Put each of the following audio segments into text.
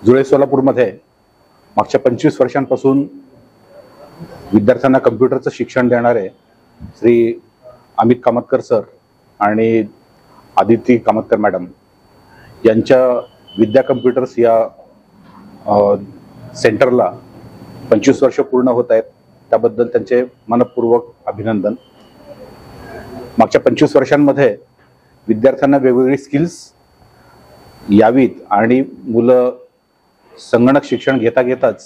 जुळे सोलापूरमध्ये मागच्या 25 वर्षांपासून विद्यार्थ्यांना कम्प्युटरचं शिक्षण देणारे श्री अमित कामतकर सर आणि आदिती कामतकर मॅडम यांच्या विद्या कम्प्युटर्स या सेंटरला 25 वर्ष पूर्ण होत आहेत। त्याबद्दल त्यांचे मनपूर्वक अभिनंदन। मागच्या 25 वर्षांमध्ये विद्यार्थ्यांना वेगवेगळी स्किल्स यावीत आणि मुलं संगणक शिक्षण घेताच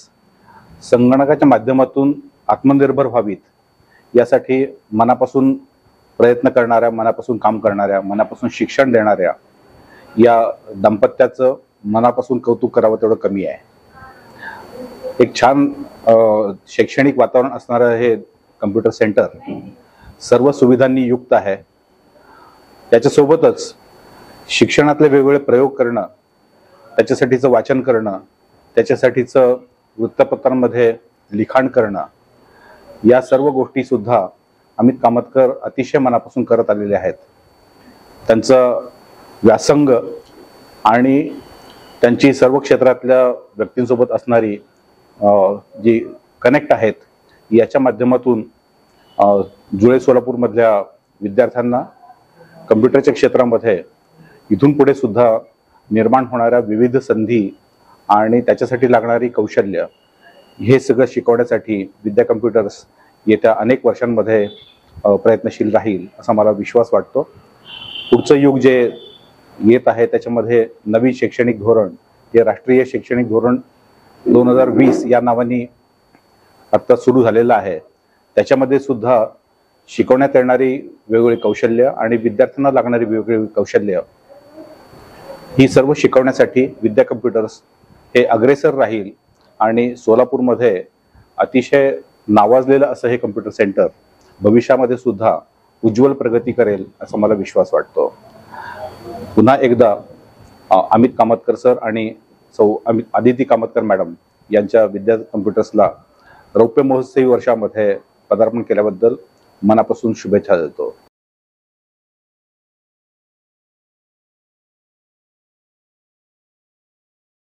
संगणकाच्या माध्यमातून आत्मनिर्भर व्हावीत यासाठी मनापासून प्रयत्न करणाऱ्या, मनापासून काम करणाऱ्या, मनापासून शिक्षण देणाऱ्या या दाम्पत्याचं मनापासून कौतुक करावं तेवढं कमी आहे। एक छान शैक्षणिक वातावरण असणारं हे कम्प्युटर सेंटर सर्व सुविधांनी युक्त आहे। त्याच्यासोबतच शिक्षणातले वेगवेगळे प्रयोग करणं, त्याच्यासाठीचं वाचन करणं, त्याच्यासाठीचं वृत्तपत्रांमध्ये लिखाण करणं, या सर्व गोष्टी सुद्धा अमित कामतकर अतिशय मनापासून करत आलेले आहेत। त्यांचं व्यासंग आणि त्यांची सर्व क्षेत्रातल्या व्यक्तींसोबत असणारी जी कनेक्ट आहेत याच्या माध्यमातून जुळे सोलापूरमधल्या विद्यार्थ्यांना कम्प्युटरच्या क्षेत्रामध्ये इथून पुढे सुद्धा निर्माण होणाऱ्या विविध संधी आणि त्याच्यासाठी लागणारी कौशल्य हे सगळं शिकवण्यासाठी विद्या कम्प्युटर्स येत्या अनेक वर्षांमध्ये प्रयत्नशील राहील असा मला विश्वास वाटतो। पुढचं युग जे येत आहे त्याच्यामध्ये नवीन शैक्षणिक धोरण हे राष्ट्रीय शैक्षणिक धोरण 2020 या नावाने आता सुरू झालेलं आहे। त्याच्यामध्ये सुद्धा शिकवण्यात येणारी वेगवेगळी कौशल्य आणि विद्यार्थ्यांना लागणारी वेगवेगळी कौशल्य ही सर्व शिकवण्यासाठी विद्या कम्प्युटर्स हे अग्रेसर राहील आणि सोलापूरमध्ये अतिशय नावाजलेलं असं हे कम्प्युटर सेंटर भविष्यामध्ये सुद्धा उज्ज्वल प्रगती करेल असा मला विश्वास वाटतो। पुन्हा एकदा अमित कामतकर सर आणि आदिती कामतकर मॅडम यांच्या विद्या कम्प्युटर्सला रौप्य महोत्सवी वर्षामध्ये पदार्पण केल्याबद्दल मनापासून शुभेच्छा देतो।